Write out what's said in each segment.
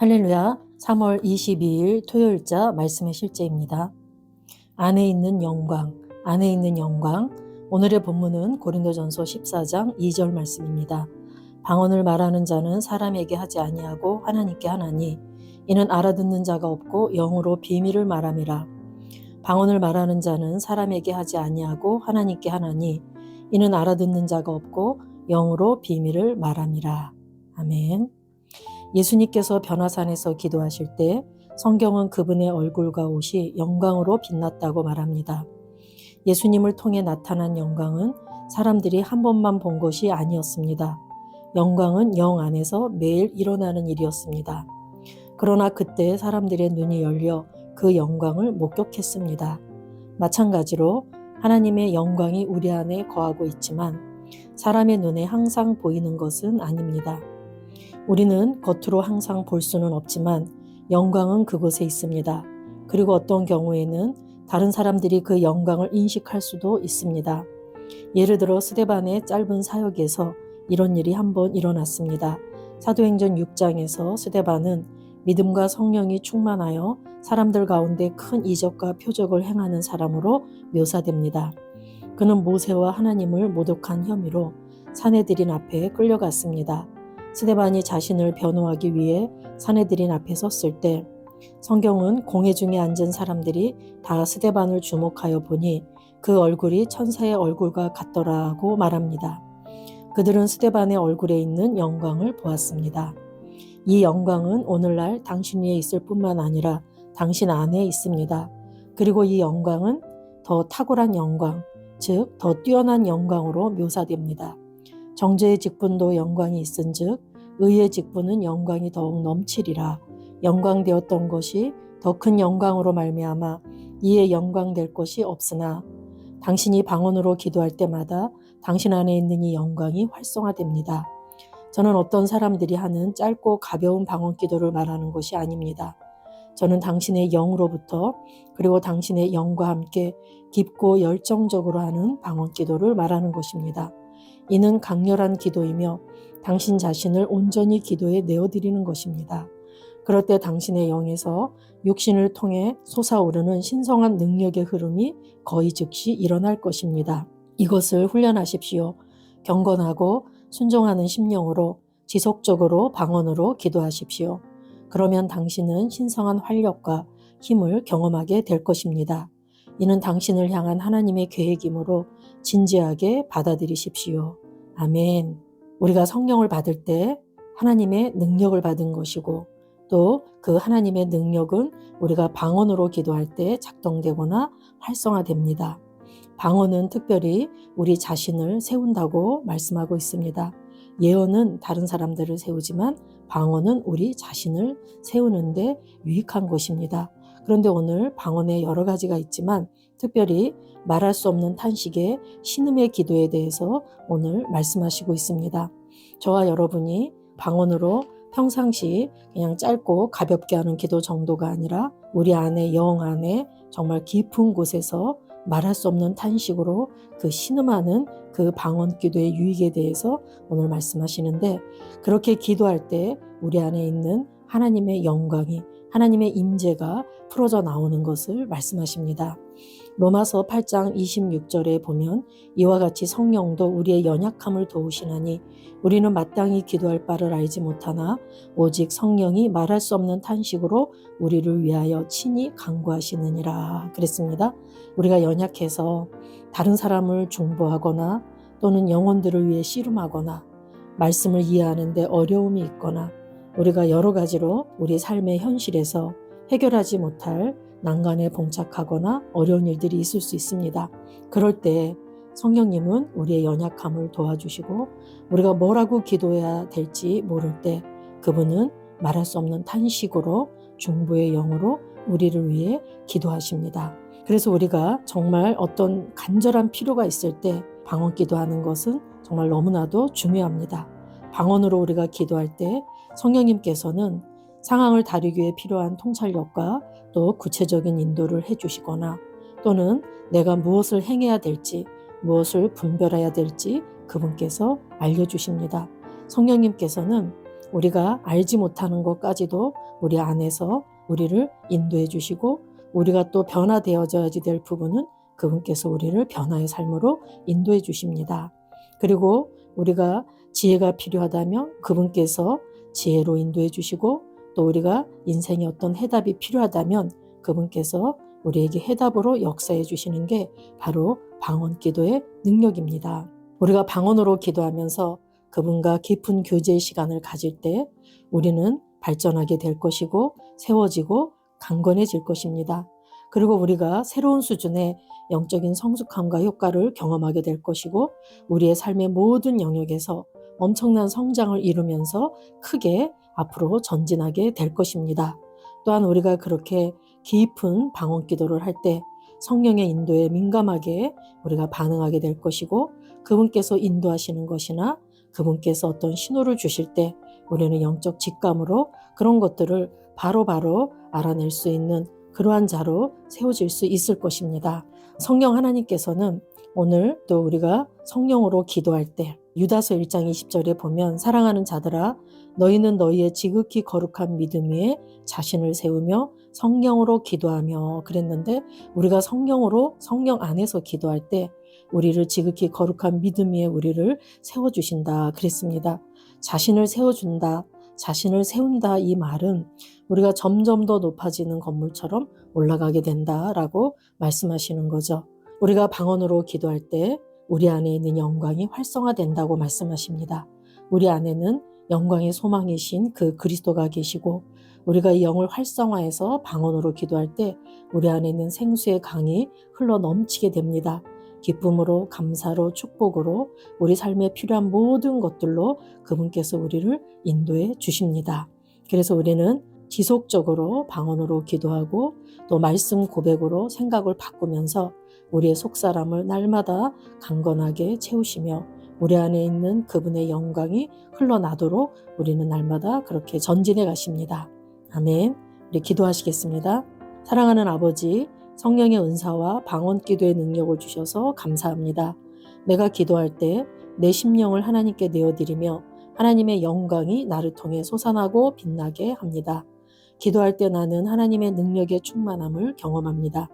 할렐루야. 3월 22일 토요일자 말씀의 실제입니다. 안에 있는 영광, 안에 있는 영광. 오늘의 본문은 고린도전서 14장 2절 말씀입니다. 방언을 말하는 자는 사람에게 하지 아니하고 하나님께 하나니 이는 알아듣는 자가 없고 영으로 비밀을 말함이라. 방언을 말하는 자는 사람에게 하지 아니하고 하나님께 하나니 이는 알아듣는 자가 없고 영으로 비밀을 말함이라. 아멘. 예수님께서 변화산에서 기도하실 때 성경은 그분의 얼굴과 옷이 영광으로 빛났다고 말합니다. 예수님을 통해 나타난 영광은 사람들이 한 번만 본 것이 아니었습니다. 영광은 영 안에서 매일 일어나는 일이었습니다. 그러나 그때 사람들의 눈이 열려 그 영광을 목격했습니다. 마찬가지로 하나님의 영광이 우리 안에 거하고 있지만 사람의 눈에 항상 보이는 것은 아닙니다. 우리는 겉으로 항상 볼 수는 없지만 영광은 그곳에 있습니다. 그리고 어떤 경우에는 다른 사람들이 그 영광을 인식할 수도 있습니다. 예를 들어 스데반의 짧은 사역에서 이런 일이 한번 일어났습니다. 사도행전 6장에서 스데반은 믿음과 성령이 충만하여 사람들 가운데 큰 이적과 표적을 행하는 사람으로 묘사됩니다. 그는 모세와 하나님을 모독한 혐의로 사내들인 앞에 끌려갔습니다. 스데반이 자신을 변호하기 위해 사내들인 앞에 섰을 때 성경은 공회 중에 앉은 사람들이 다 스데반을 주목하여 보니 그 얼굴이 천사의 얼굴과 같더라고 말합니다. 그들은 스데반의 얼굴에 있는 영광을 보았습니다. 이 영광은 오늘날 당신 위에 있을 뿐만 아니라 당신 안에 있습니다. 그리고 이 영광은 더 탁월한 영광, 즉 더 뛰어난 영광으로 묘사됩니다. 정죄의 직분도 영광이 있은즉 의의 직분은 영광이 더욱 넘치리라. 영광되었던 것이 더 큰 영광으로 말미암아 이에 영광될 것이 없으나 당신이 방언으로 기도할 때마다 당신 안에 있는 이 영광이 활성화됩니다. 저는 어떤 사람들이 하는 짧고 가벼운 방언 기도를 말하는 것이 아닙니다. 저는 당신의 영으로부터 그리고 당신의 영과 함께 깊고 열정적으로 하는 방언 기도를 말하는 것입니다. 이는 강렬한 기도이며 당신 자신을 온전히 기도에 내어드리는 것입니다. 그럴 때 당신의 영에서 육신을 통해 솟아오르는 신성한 능력의 흐름이 거의 즉시 일어날 것입니다. 이것을 훈련하십시오. 경건하고 순종하는 심령으로 지속적으로 방언으로 기도하십시오. 그러면 당신은 신성한 활력과 힘을 경험하게 될 것입니다. 이는 당신을 향한 하나님의 계획이므로 진지하게 받아들이십시오. 아멘. 우리가 성령을 받을 때 하나님의 능력을 받은 것이고 또 그 하나님의 능력은 우리가 방언으로 기도할 때 작동되거나 활성화됩니다. 방언은 특별히 우리 자신을 세운다고 말씀하고 있습니다. 예언은 다른 사람들을 세우지만 방언은 우리 자신을 세우는데 유익한 것입니다. 그런데 오늘 방언에 여러 가지가 있지만 특별히 말할 수 없는 탄식의 신음의 기도에 대해서 오늘 말씀하시고 있습니다. 저와 여러분이 방언으로 평상시 그냥 짧고 가볍게 하는 기도 정도가 아니라 우리 안에 영 안에 정말 깊은 곳에서 말할 수 없는 탄식으로 그 신음하는 그 방언 기도의 유익에 대해서 오늘 말씀하시는데 그렇게 기도할 때 우리 안에 있는 하나님의 영광이 하나님의 임재가 풀어져 나오는 것을 말씀하십니다. 로마서 8장 26절에 보면 이와 같이 성령도 우리의 연약함을 도우시나니 우리는 마땅히 기도할 바를 알지 못하나 오직 성령이 말할 수 없는 탄식으로 우리를 위하여 친히 간구하시느니라 그랬습니다. 우리가 연약해서 다른 사람을 중보하거나 또는 영혼들을 위해 씨름하거나 말씀을 이해하는데 어려움이 있거나 우리가 여러 가지로 우리 삶의 현실에서 해결하지 못할 난간에 봉착하거나 어려운 일들이 있을 수 있습니다. 그럴 때 성령님은 우리의 연약함을 도와주시고 우리가 뭐라고 기도해야 될지 모를 때 그분은 말할 수 없는 탄식으로 중보의 영으로 우리를 위해 기도하십니다. 그래서 우리가 정말 어떤 간절한 필요가 있을 때 방언 기도하는 것은 정말 너무나도 중요합니다. 방언으로 우리가 기도할 때 성령님께서는 상황을 다루기 위해 필요한 통찰력과 또 구체적인 인도를 해주시거나 또는 내가 무엇을 행해야 될지 무엇을 분별해야 될지 그분께서 알려주십니다. 성령님께서는 우리가 알지 못하는 것까지도 우리 안에서 우리를 인도해 주시고, 우리가 또 변화되어져야지 될 부분은 그분께서 우리를 변화의 삶으로 인도해 주십니다. 그리고 우리가 지혜가 필요하다면 그분께서 지혜로 인도해 주시고, 또 우리가 인생에 어떤 해답이 필요하다면 그분께서 우리에게 해답으로 역사해 주시는 게 바로 방언 기도의 능력입니다. 우리가 방언으로 기도하면서 그분과 깊은 교제의 시간을 가질 때 우리는 발전하게 될 것이고 세워지고 강건해질 것입니다. 그리고 우리가 새로운 수준의 영적인 성숙함과 효과를 경험하게 될 것이고, 우리의 삶의 모든 영역에서 엄청난 성장을 이루면서 크게 앞으로 전진하게 될 것입니다. 또한 우리가 그렇게 깊은 방언 기도를 할 때 성령의 인도에 민감하게 우리가 반응하게 될 것이고, 그분께서 인도하시는 것이나 그분께서 어떤 신호를 주실 때 우리는 영적 직감으로 그런 것들을 바로바로 알아낼 수 있는 그러한 자로 세워질 수 있을 것입니다. 성령 하나님께서는 오늘 또 우리가 성령으로 기도할 때 유다서 1장 20절에 보면, 사랑하는 자들아 너희는 너희의 지극히 거룩한 믿음 위에 자신을 세우며 성령으로 기도하며 그랬는데, 우리가 성령으로 성령 안에서 기도할 때 우리를 지극히 거룩한 믿음 위에 우리를 세워주신다 그랬습니다. 자신을 세워준다, 자신을 세운다, 이 말은 우리가 점점 더 높아지는 건물처럼 올라가게 된다라고 말씀하시는 거죠. 우리가 방언으로 기도할 때 우리 안에 있는 영광이 활성화된다고 말씀하십니다. 우리 안에는 영광의 소망이신 그 그리스도가 계시고, 우리가 이 영을 활성화해서 방언으로 기도할 때 우리 안에 있는 생수의 강이 흘러 넘치게 됩니다. 기쁨으로, 감사로, 축복으로 우리 삶에 필요한 모든 것들로 그분께서 우리를 인도해 주십니다. 그래서 우리는 지속적으로 방언으로 기도하고 또 말씀 고백으로 생각을 바꾸면서 우리의 속사람을 날마다 강건하게 채우시며 우리 안에 있는 그분의 영광이 흘러나도록 우리는 날마다 그렇게 전진해 가십니다. 아멘. 우리 기도하시겠습니다. 사랑하는 아버지, 성령의 은사와 방언 기도의 능력을 주셔서 감사합니다. 내가 기도할 때 내 심령을 하나님께 내어드리며 하나님의 영광이 나를 통해 솟아나고 빛나게 합니다. 기도할 때 나는 하나님의 능력의 충만함을 경험합니다.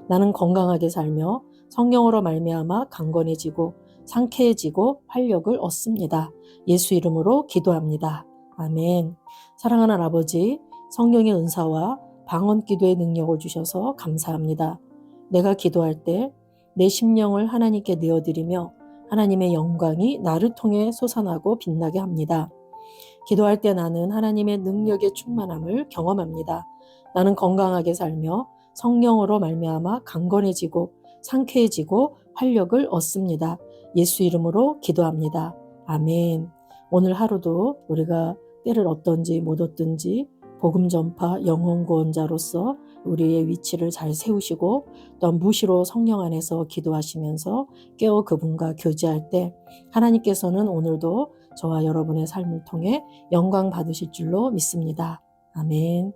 나는 건강하게 살며 성령으로 말미암아 강건해지고 상쾌해지고 활력을 얻습니다. 예수 이름으로 기도합니다. 아멘. 사랑하는 아버지, 성령의 은사와 방언 기도의 능력을 주셔서 감사합니다. 내가 기도할 때 내 심령을 하나님께 내어드리며 하나님의 영광이 나를 통해 솟아나고 빛나게 합니다. 기도할 때 나는 하나님의 능력의 충만함을 경험합니다. 나는 건강하게 살며 성령으로 말미암아 강건해지고 상쾌해지고 활력을 얻습니다. 예수 이름으로 기도합니다. 아멘. 오늘 하루도 우리가 때를 얻든지 못 얻든지 복음 전파 영혼 구원자로서 우리의 위치를 잘 세우시고 또 무시로 성령 안에서 기도하시면서 깨어 그분과 교제할 때 하나님께서는 오늘도 저와 여러분의 삶을 통해 영광 받으실 줄로 믿습니다. 아멘.